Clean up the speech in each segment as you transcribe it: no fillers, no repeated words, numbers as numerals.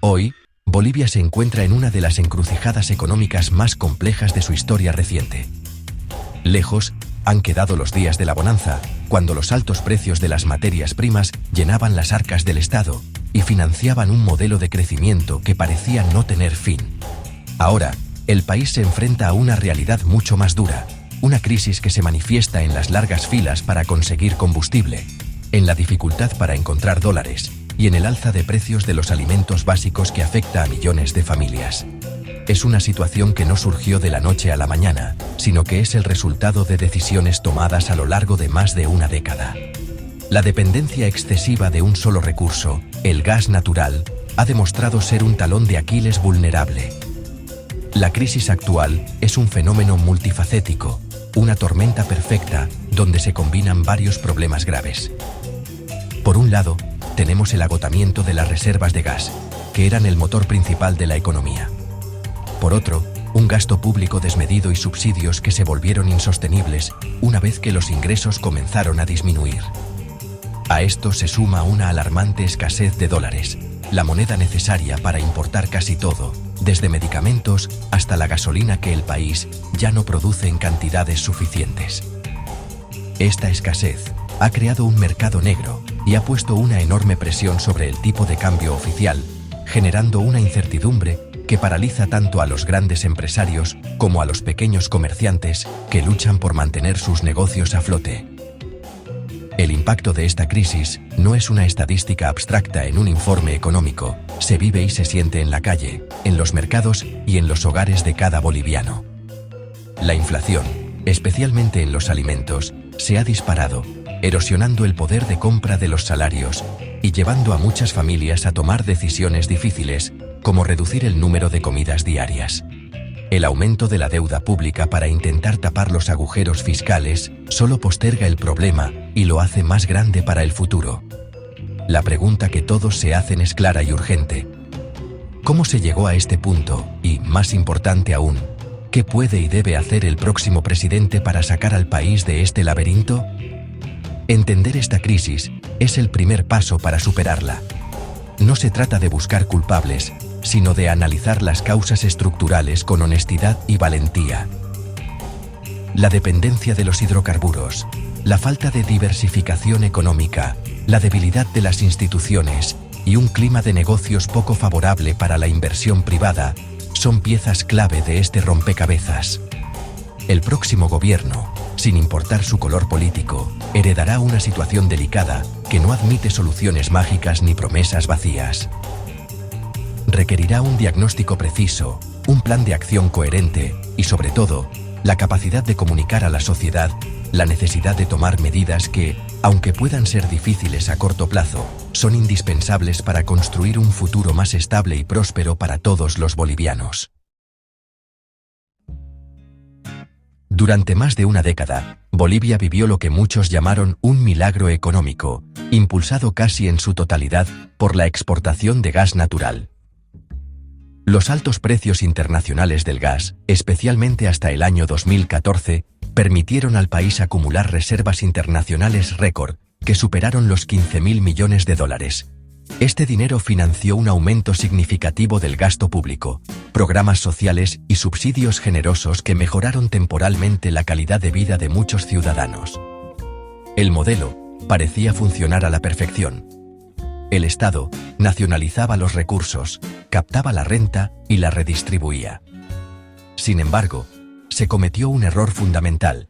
Hoy, Bolivia se encuentra en una de las encrucijadas económicas más complejas de su historia reciente. Lejos han quedado los días de la bonanza, cuando los altos precios de las materias primas llenaban las arcas del Estado y financiaban un modelo de crecimiento que parecía no tener fin. Ahora, el país se enfrenta a una realidad mucho más dura, una crisis que se manifiesta en las largas filas para conseguir combustible, en la dificultad para encontrar dólares y en el alza de precios de los alimentos básicos que afecta a millones de familias. Es una situación que no surgió de la noche a la mañana, sino que es el resultado de decisiones tomadas a lo largo de más de una década. La dependencia excesiva de un solo recurso, el gas natural, ha demostrado ser un talón de Aquiles vulnerable. La crisis actual es un fenómeno multifacético, una tormenta perfecta donde se combinan varios problemas graves. Por un lado, tenemos el agotamiento de las reservas de gas, que eran el motor principal de la economía. Por otro, un gasto público desmedido y subsidios que se volvieron insostenibles una vez que los ingresos comenzaron a disminuir. A esto se suma una alarmante escasez de dólares, la moneda necesaria para importar casi todo, desde medicamentos hasta la gasolina que el país ya no produce en cantidades suficientes. Esta escasez ha creado un mercado negro y ha puesto una enorme presión sobre el tipo de cambio oficial, generando una incertidumbre que paraliza tanto a los grandes empresarios como a los pequeños comerciantes que luchan por mantener sus negocios a flote. El impacto de esta crisis no es una estadística abstracta en un informe económico, se vive y se siente en la calle, en los mercados y en los hogares de cada boliviano. La inflación, especialmente en los alimentos, se ha disparado, erosionando el poder de compra de los salarios y llevando a muchas familias a tomar decisiones difíciles, como reducir el número de comidas diarias. El aumento de la deuda pública para intentar tapar los agujeros fiscales solo posterga el problema y lo hace más grande para el futuro. La pregunta que todos se hacen es clara y urgente. ¿Cómo se llegó a este punto? Y, más importante aún, ¿qué puede y debe hacer el próximo presidente para sacar al país de este laberinto? Entender esta crisis es el primer paso para superarla. No se trata de buscar culpables, sino de analizar las causas estructurales con honestidad y valentía. La dependencia de los hidrocarburos, la falta de diversificación económica, la debilidad de las instituciones y un clima de negocios poco favorable para la inversión privada son piezas clave de este rompecabezas. El próximo gobierno, sin importar su color político, heredará una situación delicada que no admite soluciones mágicas ni promesas vacías. Requerirá un diagnóstico preciso, un plan de acción coherente y, sobre todo, la capacidad de comunicar a la sociedad la necesidad de tomar medidas que, aunque puedan ser difíciles a corto plazo, son indispensables para construir un futuro más estable y próspero para todos los bolivianos. Durante más de una década, Bolivia vivió lo que muchos llamaron un milagro económico, impulsado casi en su totalidad por la exportación de gas natural. Los altos precios internacionales del gas, especialmente hasta el año 2014, permitieron al país acumular reservas internacionales récord, que superaron los 15.000 millones de dólares. Este dinero financió un aumento significativo del gasto público, programas sociales y subsidios generosos que mejoraron temporalmente la calidad de vida de muchos ciudadanos. El modelo parecía funcionar a la perfección. El Estado nacionalizaba los recursos, captaba la renta y la redistribuía. Sin embargo, se cometió un error fundamental.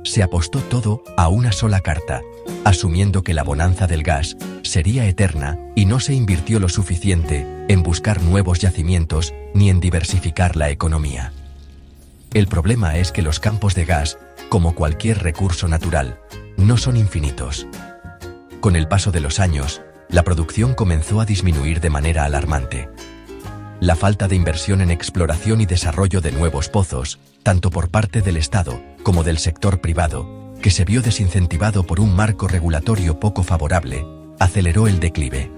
Se apostó todo a una sola carta, asumiendo que la bonanza del gas sería eterna y no se invirtió lo suficiente en buscar nuevos yacimientos ni en diversificar la economía. El problema es que los campos de gas, como cualquier recurso natural, no son infinitos. Con el paso de los años, la producción comenzó a disminuir de manera alarmante. La falta de inversión en exploración y desarrollo de nuevos pozos, tanto por parte del Estado como del sector privado, que se vio desincentivado por un marco regulatorio poco favorable, aceleró el declive.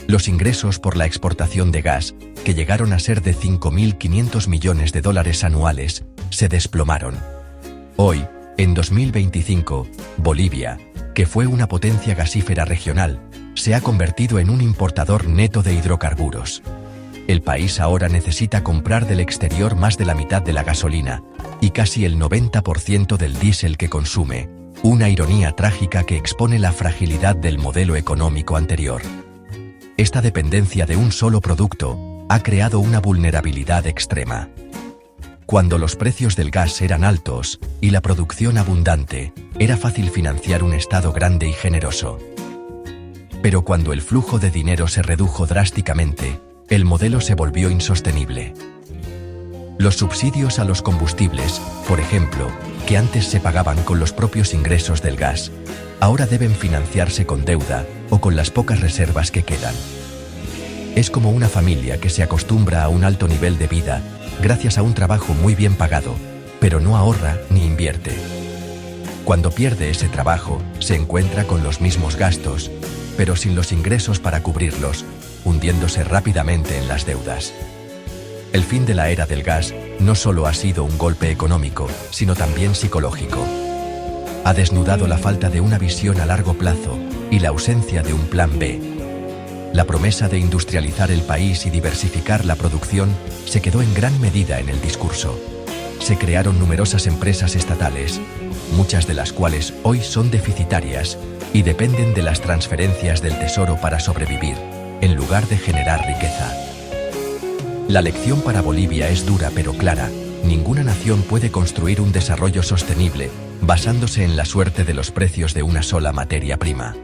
Los ingresos por la exportación de gas, que llegaron a ser de 5.500 millones de dólares anuales, se desplomaron. Hoy, en 2025, Bolivia, que fue una potencia gasífera regional, se ha convertido en un importador neto de hidrocarburos. El país ahora necesita comprar del exterior más de la mitad de la gasolina y casi el 90% del diésel que consume, una ironía trágica que expone la fragilidad del modelo económico anterior. Esta dependencia de un solo producto ha creado una vulnerabilidad extrema. Cuando los precios del gas eran altos y la producción abundante, era fácil financiar un Estado grande y generoso. Pero cuando el flujo de dinero se redujo drásticamente, el modelo se volvió insostenible. Los subsidios a los combustibles, por ejemplo, que antes se pagaban con los propios ingresos del gas, ahora deben financiarse con deuda o con las pocas reservas que quedan. Es como una familia que se acostumbra a un alto nivel de vida gracias a un trabajo muy bien pagado, pero no ahorra ni invierte. Cuando pierde ese trabajo, se encuentra con los mismos gastos, pero sin los ingresos para cubrirlos, hundiéndose rápidamente en las deudas. El fin de la era del gas no solo ha sido un golpe económico, sino también psicológico. Ha desnudado la falta de una visión a largo plazo y la ausencia de un plan B. La promesa de industrializar el país y diversificar la producción se quedó en gran medida en el discurso. Se crearon numerosas empresas estatales, muchas de las cuales hoy son deficitarias y dependen de las transferencias del Tesoro para sobrevivir, en lugar de generar riqueza. La lección para Bolivia es dura pero clara. Ninguna nación puede construir un desarrollo sostenible basándose en la suerte de los precios de una sola materia prima.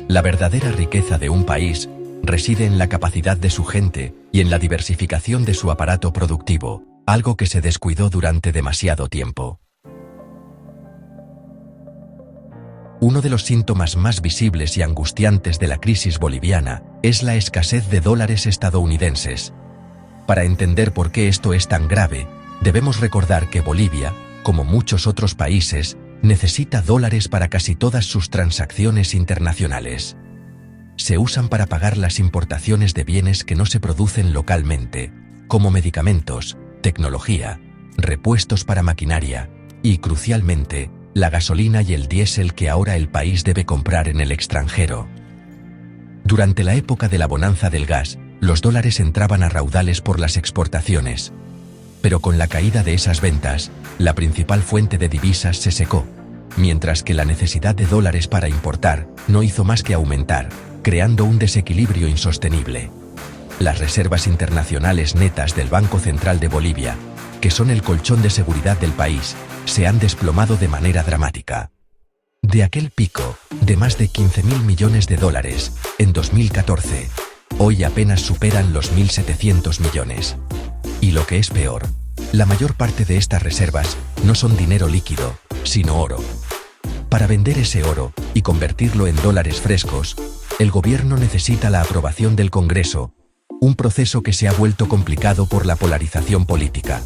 La verdadera riqueza de un país reside en la capacidad de su gente y en la diversificación de su aparato productivo, algo que se descuidó durante demasiado tiempo. Uno de los síntomas más visibles y angustiantes de la crisis boliviana es la escasez de dólares estadounidenses. Para entender por qué esto es tan grave, debemos recordar que Bolivia, como muchos otros países, necesita dólares para casi todas sus transacciones internacionales. Se usan para pagar las importaciones de bienes que no se producen localmente, como medicamentos, tecnología, repuestos para maquinaria y, crucialmente, la gasolina y el diésel que ahora el país debe comprar en el extranjero. Durante la época de la bonanza del gas, los dólares entraban a raudales por las exportaciones. Pero con la caída de esas ventas, la principal fuente de divisas se secó, mientras que la necesidad de dólares para importar no hizo más que aumentar, creando un desequilibrio insostenible. Las reservas internacionales netas del Banco Central de Bolivia, que son el colchón de seguridad del país, se han desplomado de manera dramática. De aquel pico, de más de 15.000 millones de dólares, en 2014, hoy apenas superan los 1.700 millones. Y lo que es peor, la mayor parte de estas reservas no son dinero líquido, sino oro. Para vender ese oro y convertirlo en dólares frescos, el gobierno necesita la aprobación del Congreso, un proceso que se ha vuelto complicado por la polarización política.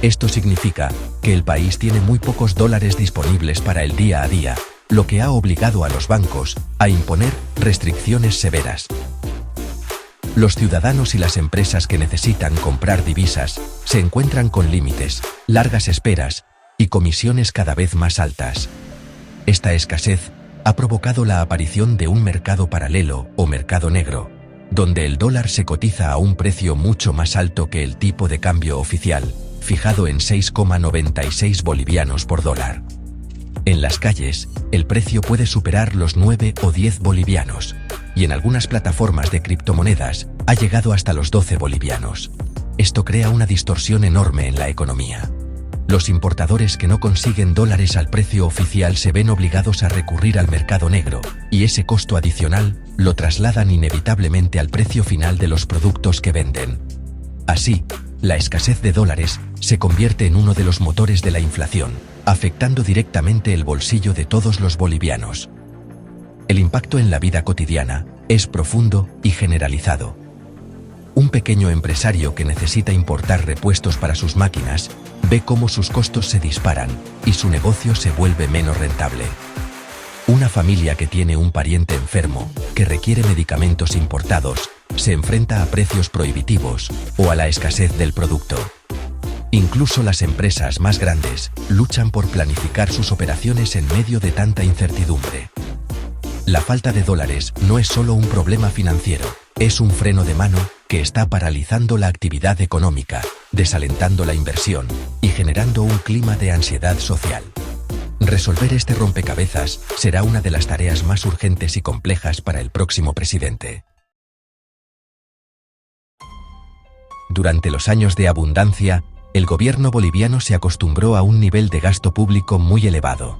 Esto significa que el país tiene muy pocos dólares disponibles para el día a día, lo que ha obligado a los bancos a imponer restricciones severas. Los ciudadanos y las empresas que necesitan comprar divisas se encuentran con límites, largas esperas y comisiones cada vez más altas. Esta escasez ha provocado la aparición de un mercado paralelo o mercado negro, donde el dólar se cotiza a un precio mucho más alto que el tipo de cambio oficial, fijado en 6,96 bolivianos por dólar. En las calles, el precio puede superar los 9 o 10 bolivianos, y en algunas plataformas de criptomonedas ha llegado hasta los 12 bolivianos. Esto crea una distorsión enorme en la economía. Los importadores que no consiguen dólares al precio oficial se ven obligados a recurrir al mercado negro, y ese costo adicional lo trasladan inevitablemente al precio final de los productos que venden. Así, la escasez de dólares se convierte en uno de los motores de la inflación, afectando directamente el bolsillo de todos los bolivianos. El impacto en la vida cotidiana es profundo y generalizado. Un pequeño empresario que necesita importar repuestos para sus máquinas ve cómo sus costos se disparan y su negocio se vuelve menos rentable. Una familia que tiene un pariente enfermo que requiere medicamentos importados se enfrenta a precios prohibitivos o a la escasez del producto. Incluso las empresas más grandes luchan por planificar sus operaciones en medio de tanta incertidumbre. La falta de dólares no es solo un problema financiero, es un freno de mano que está paralizando la actividad económica, desalentando la inversión y generando un clima de ansiedad social. Resolver este rompecabezas será una de las tareas más urgentes y complejas para el próximo presidente. Durante los años de abundancia, el gobierno boliviano se acostumbró a un nivel de gasto público muy elevado.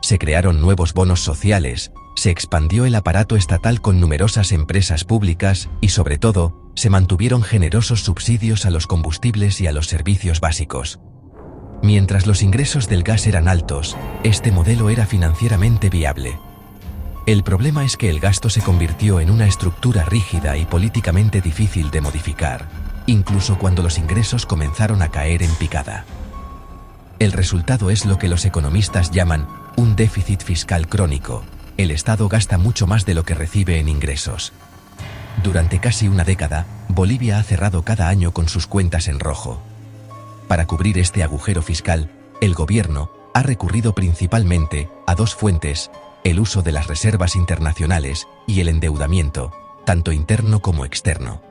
Se crearon nuevos bonos sociales, se expandió el aparato estatal con numerosas empresas públicas y, sobre todo, se mantuvieron generosos subsidios a los combustibles y a los servicios básicos. Mientras los ingresos del gas eran altos, este modelo era financieramente viable. El problema es que el gasto se convirtió en una estructura rígida y políticamente difícil de modificar, incluso cuando los ingresos comenzaron a caer en picada. El resultado es lo que los economistas llaman un déficit fiscal crónico. El Estado gasta mucho más de lo que recibe en ingresos. Durante casi una década, Bolivia ha cerrado cada año con sus cuentas en rojo. Para cubrir este agujero fiscal, el gobierno ha recurrido principalmente a dos fuentes: el uso de las reservas internacionales y el endeudamiento, tanto interno como externo.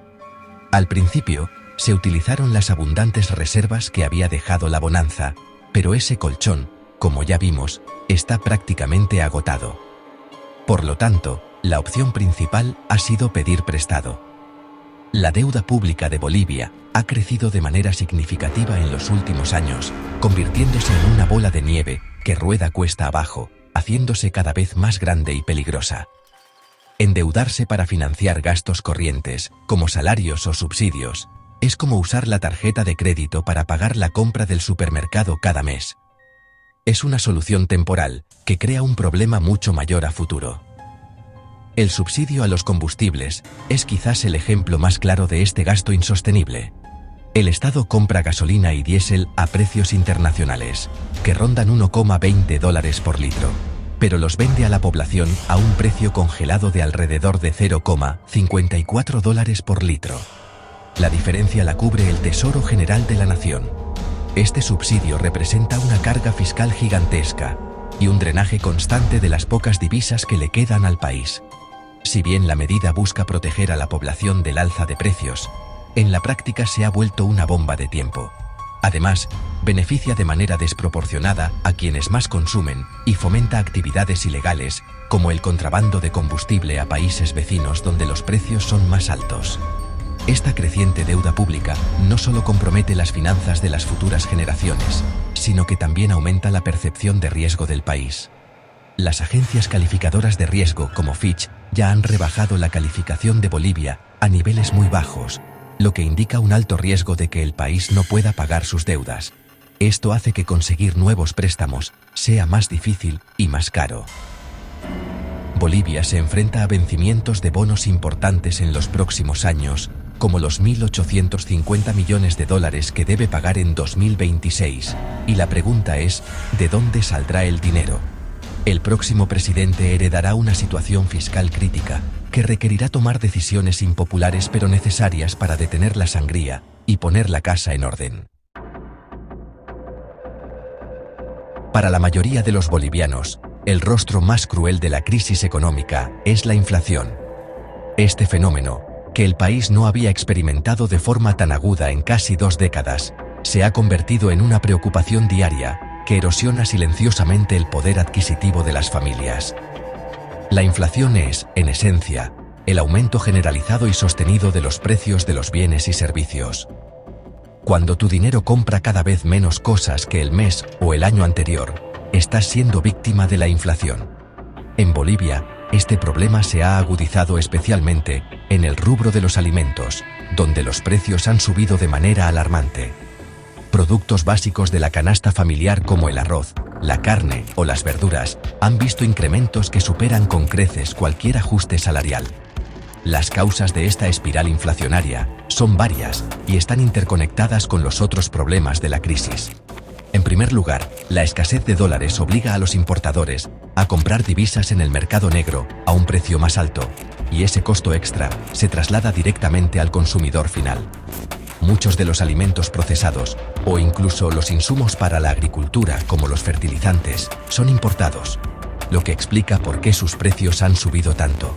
Al principio, se utilizaron las abundantes reservas que había dejado la bonanza, pero ese colchón, como ya vimos, está prácticamente agotado. Por lo tanto, la opción principal ha sido pedir prestado. La deuda pública de Bolivia ha crecido de manera significativa en los últimos años, convirtiéndose en una bola de nieve que rueda cuesta abajo, haciéndose cada vez más grande y peligrosa. Endeudarse para financiar gastos corrientes, como salarios o subsidios, es como usar la tarjeta de crédito para pagar la compra del supermercado cada mes. Es una solución temporal que crea un problema mucho mayor a futuro. El subsidio a los combustibles es quizás el ejemplo más claro de este gasto insostenible. El Estado compra gasolina y diésel a precios internacionales, que rondan $1,20 por litro, pero los vende a la población a un precio congelado de alrededor de $0,54 por litro. La diferencia la cubre el Tesoro General de la Nación. Este subsidio representa una carga fiscal gigantesca y un drenaje constante de las pocas divisas que le quedan al país. Si bien la medida busca proteger a la población del alza de precios, en la práctica se ha vuelto una bomba de tiempo. Además, beneficia de manera desproporcionada a quienes más consumen y fomenta actividades ilegales, como el contrabando de combustible a países vecinos donde los precios son más altos. Esta creciente deuda pública no solo compromete las finanzas de las futuras generaciones, sino que también aumenta la percepción de riesgo del país. Las agencias calificadoras de riesgo como Fitch ya han rebajado la calificación de Bolivia a niveles muy bajos, lo que indica un alto riesgo de que el país no pueda pagar sus deudas. Esto hace que conseguir nuevos préstamos sea más difícil y más caro. Bolivia se enfrenta a vencimientos de bonos importantes en los próximos años, como los $1.850 millones que debe pagar en 2026, y la pregunta es, ¿de dónde saldrá el dinero? El próximo presidente heredará una situación fiscal crítica, que requerirá tomar decisiones impopulares pero necesarias para detener la sangría y poner la casa en orden. Para la mayoría de los bolivianos, el rostro más cruel de la crisis económica es la inflación. Este fenómeno, que el país no había experimentado de forma tan aguda en casi 2 décadas, se ha convertido en una preocupación diaria que erosiona silenciosamente el poder adquisitivo de las familias. La inflación es, en esencia, el aumento generalizado y sostenido de los precios de los bienes y servicios. Cuando tu dinero compra cada vez menos cosas que el mes o el año anterior, estás siendo víctima de la inflación. En Bolivia, este problema se ha agudizado especialmente en el rubro de los alimentos, donde los precios han subido de manera alarmante. Productos básicos de la canasta familiar como el arroz, la carne o las verduras han visto incrementos que superan con creces cualquier ajuste salarial. Las causas de esta espiral inflacionaria son varias y están interconectadas con los otros problemas de la crisis. En primer lugar, la escasez de dólares obliga a los importadores a comprar divisas en el mercado negro a un precio más alto, y ese costo extra se traslada directamente al consumidor final. Muchos de los alimentos procesados, o incluso los insumos para la agricultura como los fertilizantes, son importados. lo que explica por qué sus precios han subido tanto.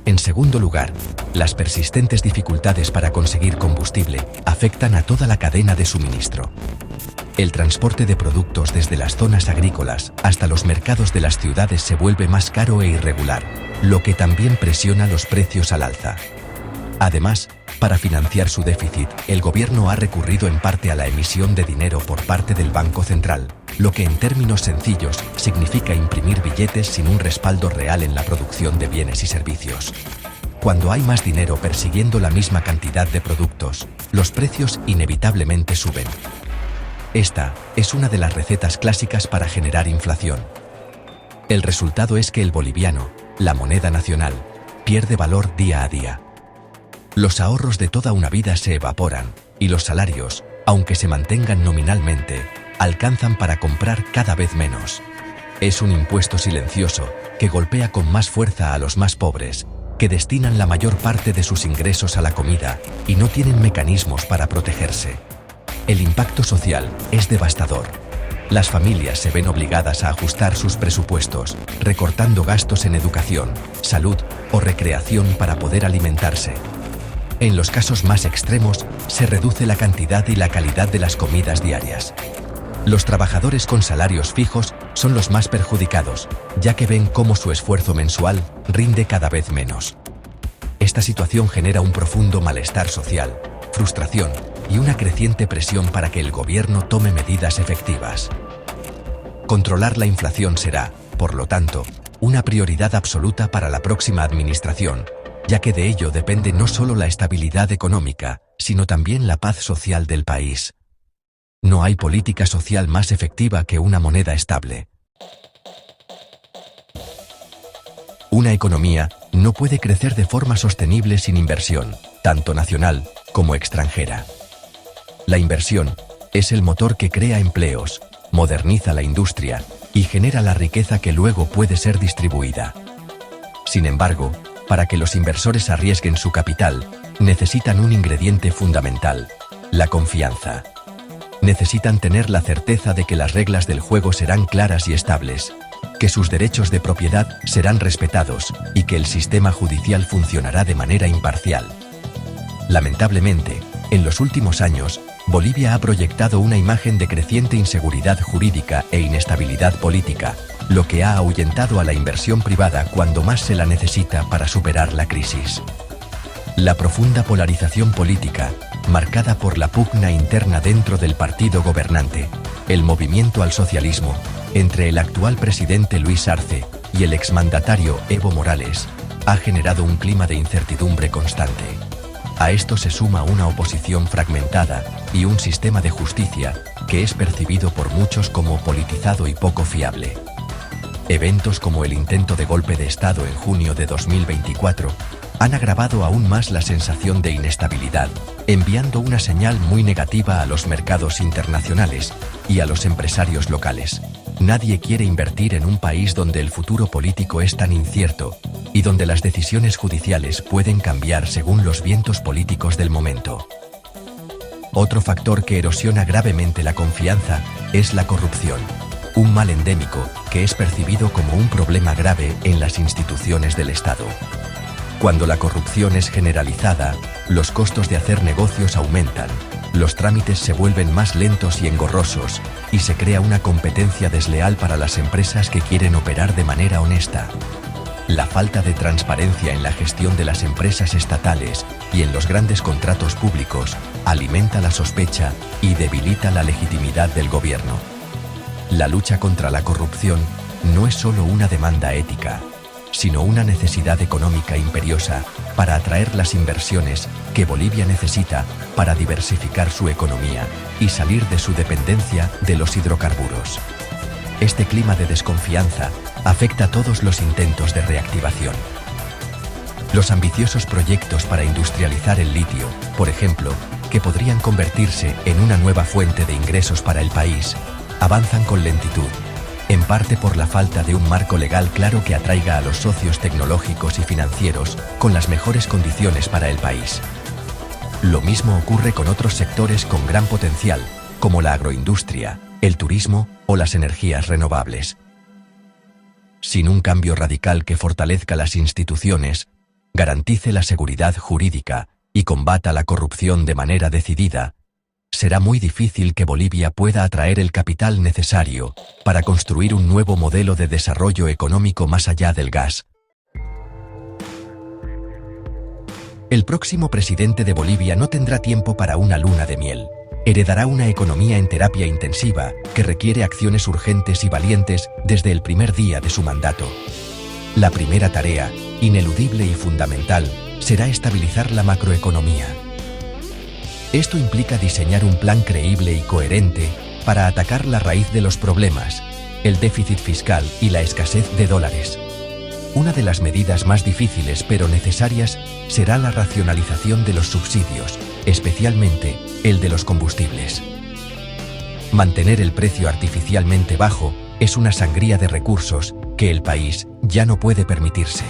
En segundo lugar, las persistentes dificultades para conseguir combustible afectan a toda la cadena de suministro. El transporte de productos desde las zonas agrícolas hasta los mercados de las ciudades se vuelve más caro e irregular, lo que también presiona los precios al alza. Además, para financiar su déficit, el gobierno ha recurrido en parte a la emisión de dinero por parte del Banco Central, lo que en términos sencillos significa imprimir billetes sin un respaldo real en la producción de bienes y servicios. Cuando hay más dinero persiguiendo la misma cantidad de productos, los precios inevitablemente suben. Esta es una de las recetas clásicas para generar inflación. El resultado es que el boliviano, la moneda nacional, pierde valor día a día. Los ahorros de toda una vida se evaporan, y los salarios, aunque se mantengan nominalmente, alcanzan para comprar cada vez menos. Es un impuesto silencioso que golpea con más fuerza a los más pobres, que destinan la mayor parte de sus ingresos a la comida y no tienen mecanismos para protegerse. El impacto social es devastador. Las familias se ven obligadas a ajustar sus presupuestos, recortando gastos en educación, salud o recreación para poder alimentarse. En los casos más extremos, se reduce la cantidad y la calidad de las comidas diarias. Los trabajadores con salarios fijos son los más perjudicados, ya que ven cómo su esfuerzo mensual rinde cada vez menos. Esta situación genera un profundo malestar social, frustración y una creciente presión para que el gobierno tome medidas efectivas. Controlar la inflación será, por lo tanto, una prioridad absoluta para la próxima administración, ya que de ello depende no solo la estabilidad económica, sino también la paz social del país. No hay política social más efectiva que una moneda estable. Una economía no puede crecer de forma sostenible sin inversión, tanto nacional como extranjera. La inversión es el motor que crea empleos, moderniza la industria y genera la riqueza que luego puede ser distribuida. Sin embargo, para que los inversores arriesguen su capital, necesitan un ingrediente fundamental: la confianza. Necesitan tener la certeza de que las reglas del juego serán claras y estables, que sus derechos de propiedad serán respetados y que el sistema judicial funcionará de manera imparcial. Lamentablemente, en los últimos años, Bolivia ha proyectado una imagen de creciente inseguridad jurídica e inestabilidad política, lo que ha ahuyentado a la inversión privada cuando más se la necesita para superar la crisis. La profunda polarización política, marcada por la pugna interna dentro del partido gobernante, el movimiento al socialismo, entre el actual presidente Luis Arce y el exmandatario Evo Morales, ha generado un clima de incertidumbre constante. A esto se suma una oposición fragmentada y un sistema de justicia que es percibido por muchos como politizado y poco fiable. Eventos como el intento de golpe de Estado en junio de 2024 han agravado aún más la sensación de inestabilidad, enviando una señal muy negativa a los mercados internacionales y a los empresarios locales. Nadie quiere invertir en un país donde el futuro político es tan incierto y donde las decisiones judiciales pueden cambiar según los vientos políticos del momento. Otro factor que erosiona gravemente la confianza es la corrupción, un mal endémico que es percibido como un problema grave en las instituciones del Estado. Cuando la corrupción es generalizada, los costos de hacer negocios aumentan, los trámites se vuelven más lentos y engorrosos, y se crea una competencia desleal para las empresas que quieren operar de manera honesta. La falta de transparencia en la gestión de las empresas estatales y en los grandes contratos públicos alimenta la sospecha y debilita la legitimidad del gobierno. La lucha contra la corrupción no es solo una demanda ética, sino una necesidad económica imperiosa para atraer las inversiones que Bolivia necesita para diversificar su economía y salir de su dependencia de los hidrocarburos. Este clima de desconfianza afecta todos los intentos de reactivación. Los ambiciosos proyectos para industrializar el litio, por ejemplo, que podrían convertirse en una nueva fuente de ingresos para el país, avanzan con lentitud, en parte por la falta de un marco legal claro que atraiga a los socios tecnológicos y financieros con las mejores condiciones para el país. Lo mismo ocurre con otros sectores con gran potencial, como la agroindustria, el turismo o las energías renovables. sin un cambio radical que fortalezca las instituciones, garantice la seguridad jurídica y combata la corrupción de manera decidida, será muy difícil que Bolivia pueda atraer el capital necesario para construir un nuevo modelo de desarrollo económico más allá del gas. El próximo presidente de Bolivia no tendrá tiempo para una luna de miel. Heredará una economía en terapia intensiva que requiere acciones urgentes y valientes desde el primer día de su mandato. La primera tarea, ineludible y fundamental, será estabilizar la macroeconomía. Esto implica diseñar un plan creíble y coherente para atacar la raíz de los problemas, el déficit fiscal y la escasez de dólares. Una de las medidas más difíciles pero necesarias será la racionalización de los subsidios, especialmente el de los combustibles. Mantener el precio artificialmente bajo es una sangría de recursos que el país ya no puede permitirse.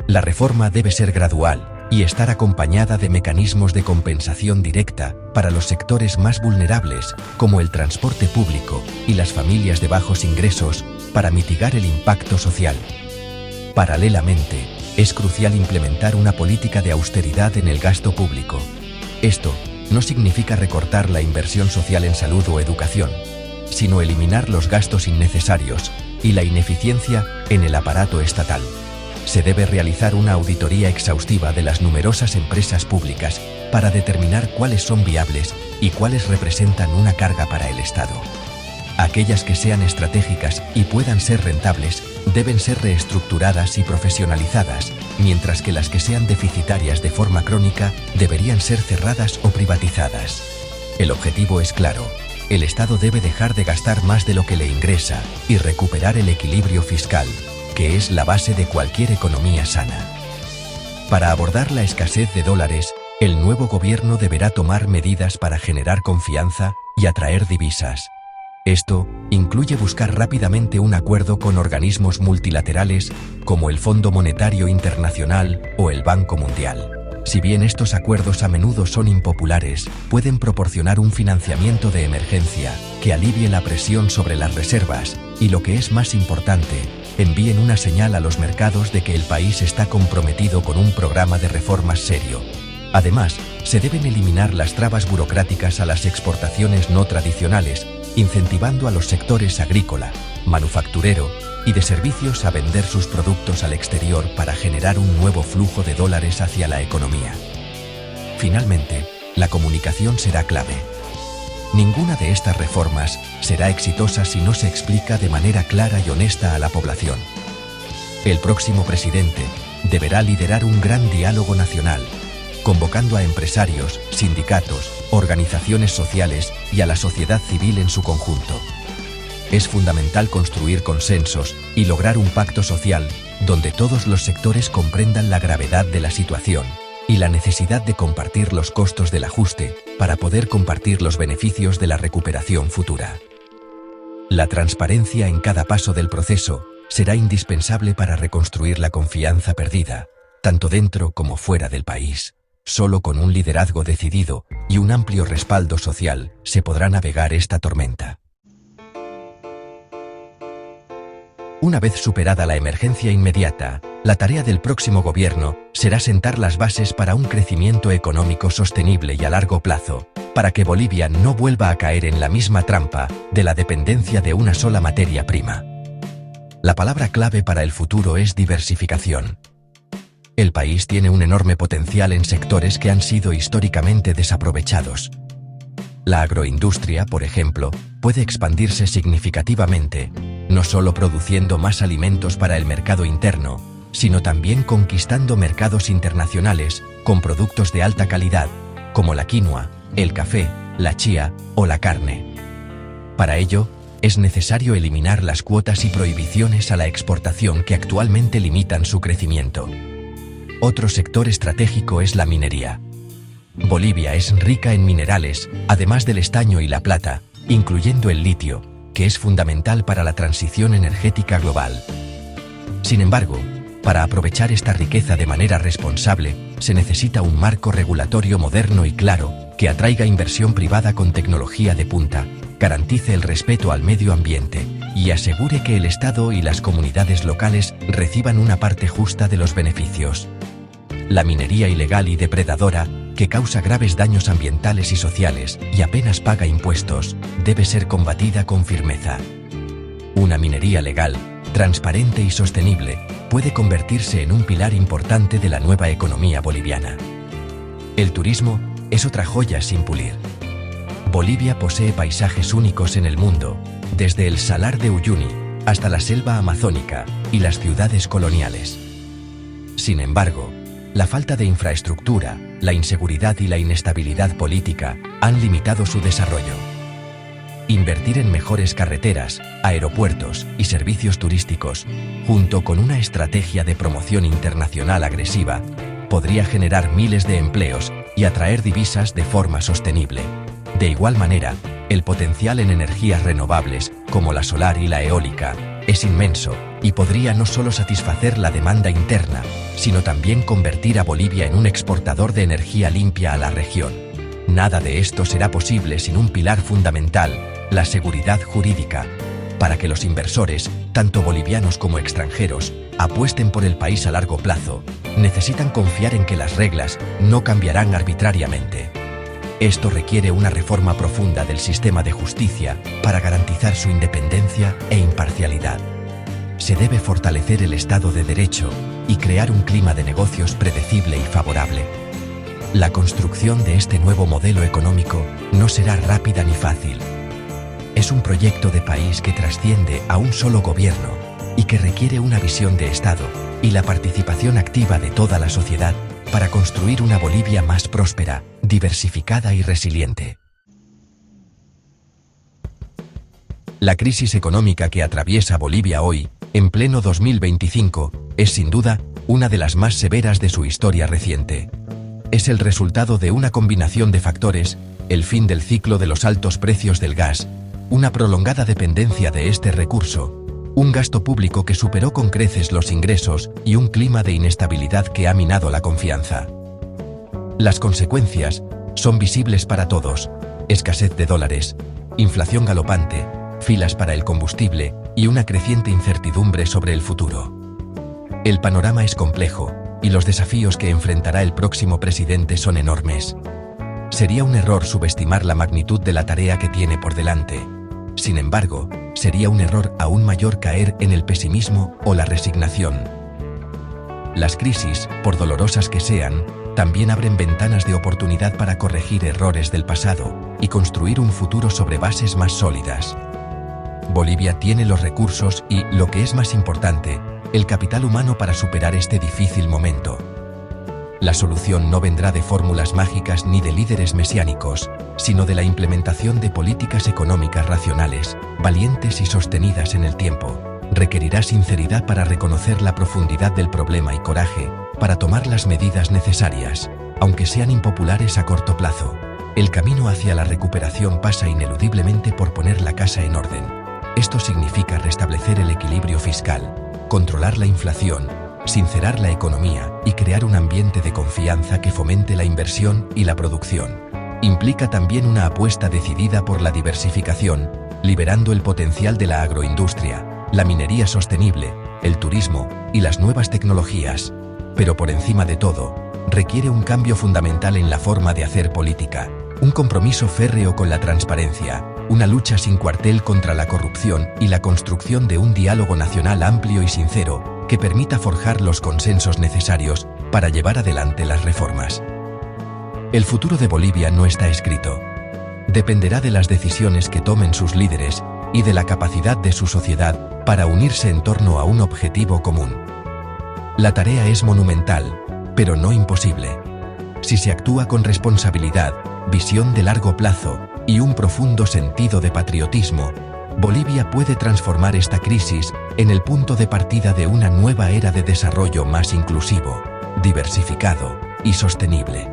La reforma debe ser gradual y estar acompañada de mecanismos de compensación directa para los sectores más vulnerables, como el transporte público y las familias de bajos ingresos, para mitigar el impacto social. Paralelamente, es crucial implementar una política de austeridad en el gasto público. Esto no significa recortar la inversión social en salud o educación, sino eliminar los gastos innecesarios y la ineficiencia en el aparato estatal. Se debe realizar una auditoría exhaustiva de las numerosas empresas públicas para determinar cuáles son viables y cuáles representan una carga para el Estado. Aquellas que sean estratégicas y puedan ser rentables deben ser reestructuradas y profesionalizadas, mientras que las que sean deficitarias de forma crónica deberían ser cerradas o privatizadas. El objetivo es claro: el Estado debe dejar de gastar más de lo que le ingresa y recuperar el equilibrio fiscal, que es la base de cualquier economía sana. Para abordar la escasez de dólares, el nuevo gobierno deberá tomar medidas para generar confianza y atraer divisas. Esto incluye buscar rápidamente un acuerdo con organismos multilaterales como el Fondo Monetario Internacional o el Banco Mundial. Si bien estos acuerdos a menudo son impopulares, pueden proporcionar un financiamiento de emergencia que alivie la presión sobre las reservas y, lo que es más importante, envíen una señal a los mercados de que el país está comprometido con un programa de reformas serio. Además, se deben eliminar las trabas burocráticas a las exportaciones no tradicionales, incentivando a los sectores agrícola, manufacturero y de servicios a vender sus productos al exterior para generar un nuevo flujo de dólares hacia la economía. Finalmente, la comunicación será clave. Ninguna de estas reformas será exitosa si no se explica de manera clara y honesta a la población. El próximo presidente deberá liderar un gran diálogo nacional, convocando a empresarios, sindicatos, organizaciones sociales y a la sociedad civil en su conjunto. Es fundamental construir consensos y lograr un pacto social donde todos los sectores comprendan la gravedad de la situación y la necesidad de compartir los costos del ajuste para poder compartir los beneficios de la recuperación futura. La transparencia en cada paso del proceso será indispensable para reconstruir la confianza perdida, tanto dentro como fuera del país. Solo con un liderazgo decidido y un amplio respaldo social se podrá navegar esta tormenta. Una vez superada la emergencia inmediata, la tarea del próximo gobierno será sentar las bases para un crecimiento económico sostenible y a largo plazo, para que Bolivia no vuelva a caer en la misma trampa de la dependencia de una sola materia prima. La palabra clave para el futuro es diversificación. El país tiene un enorme potencial en sectores que han sido históricamente desaprovechados. La agroindustria, por ejemplo, puede expandirse significativamente, no solo produciendo más alimentos para el mercado interno, sino también conquistando mercados internacionales con productos de alta calidad, como la quinoa, el café, la chía o la carne. Para ello, es necesario eliminar las cuotas y prohibiciones a la exportación que actualmente limitan su crecimiento. Otro sector estratégico es la minería. Bolivia es rica en minerales, además del estaño y la plata, incluyendo el litio, que es fundamental para la transición energética global. Sin embargo, para aprovechar esta riqueza de manera responsable, se necesita un marco regulatorio moderno y claro, que atraiga inversión privada con tecnología de punta, garantice el respeto al medio ambiente y asegure que el Estado y las comunidades locales reciban una parte justa de los beneficios. La minería ilegal y depredadora, que causa graves daños ambientales y sociales y apenas paga impuestos, debe ser combatida con firmeza. Una minería legal, transparente y sostenible puede convertirse en un pilar importante de la nueva economía boliviana. El turismo es otra joya sin pulir. Bolivia posee paisajes únicos en el mundo, desde el Salar de Uyuni hasta la selva amazónica y las ciudades coloniales. Sin embargo, la falta de infraestructura, la inseguridad y la inestabilidad política han limitado su desarrollo. Invertir en mejores carreteras, aeropuertos y servicios turísticos, junto con una estrategia de promoción internacional agresiva, podría generar miles de empleos y atraer divisas de forma sostenible. De igual manera, el potencial en energías renovables, como la solar y la eólica, es inmenso y podría no solo satisfacer la demanda interna, sino también convertir a Bolivia en un exportador de energía limpia a la región. Nada de esto será posible sin un pilar fundamental, la seguridad jurídica, para que los inversores, tanto bolivianos como extranjeros, apuesten por el país a largo plazo, necesitan confiar en que las reglas no cambiarán arbitrariamente. Esto requiere una reforma profunda del sistema de justicia para garantizar su independencia e imparcialidad. Se debe fortalecer el Estado de Derecho y crear un clima de negocios predecible y favorable. La construcción de este nuevo modelo económico no será rápida ni fácil. Es un proyecto de país que trasciende a un solo gobierno y que requiere una visión de Estado y la participación activa de toda la sociedad para construir una Bolivia más próspera, diversificada y resiliente. La crisis económica que atraviesa Bolivia hoy, en pleno 2025, es sin duda una de las más severas de su historia reciente. Es el resultado de una combinación de factores: el fin del ciclo de los altos precios del gas, una prolongada dependencia de este recurso, un gasto público que superó con creces los ingresos y un clima de inestabilidad que ha minado la confianza. Las consecuencias son visibles para todos: escasez de dólares, inflación galopante, filas para el combustible y una creciente incertidumbre sobre el futuro. El panorama es complejo y los desafíos que enfrentará el próximo presidente son enormes. Sería un error subestimar la magnitud de la tarea que tiene por delante. Sin embargo, sería un error aún mayor caer en el pesimismo o la resignación. Las crisis, por dolorosas que sean, también abren ventanas de oportunidad para corregir errores del pasado y construir un futuro sobre bases más sólidas. Bolivia tiene los recursos y, lo que es más importante, el capital humano para superar este difícil momento. La solución no vendrá de fórmulas mágicas ni de líderes mesiánicos, sino de la implementación de políticas económicas racionales, valientes y sostenidas en el tiempo. Requerirá sinceridad para reconocer la profundidad del problema y coraje para tomar las medidas necesarias, aunque sean impopulares a corto plazo. El camino hacia la recuperación pasa ineludiblemente por poner la casa en orden. Esto significa restablecer el equilibrio fiscal, controlar la inflación, sincerar la economía y crear un ambiente de confianza que fomente la inversión y la producción. Implica también una apuesta decidida por la diversificación, liberando el potencial de la agroindustria, la minería sostenible, el turismo y las nuevas tecnologías. Pero por encima de todo, requiere un cambio fundamental en la forma de hacer política, un compromiso férreo con la transparencia, una lucha sin cuartel contra la corrupción y la construcción de un diálogo nacional amplio y sincero que permita forjar los consensos necesarios para llevar adelante las reformas. El futuro de Bolivia no está escrito. Dependerá de las decisiones que tomen sus líderes y de la capacidad de su sociedad para unirse en torno a un objetivo común. La tarea es monumental, pero no imposible. Si se actúa con responsabilidad, visión de largo plazo y un profundo sentido de patriotismo, Bolivia puede transformar esta crisis en el punto de partida de una nueva era de desarrollo más inclusivo, diversificado y sostenible.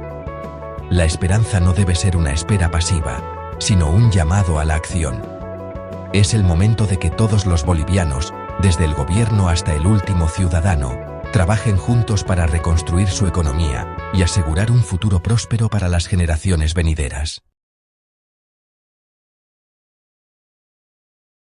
La esperanza no debe ser una espera pasiva, sino un llamado a la acción. Es el momento de que todos los bolivianos, desde el gobierno hasta el último ciudadano, trabajen juntos para reconstruir su economía y asegurar un futuro próspero para las generaciones venideras.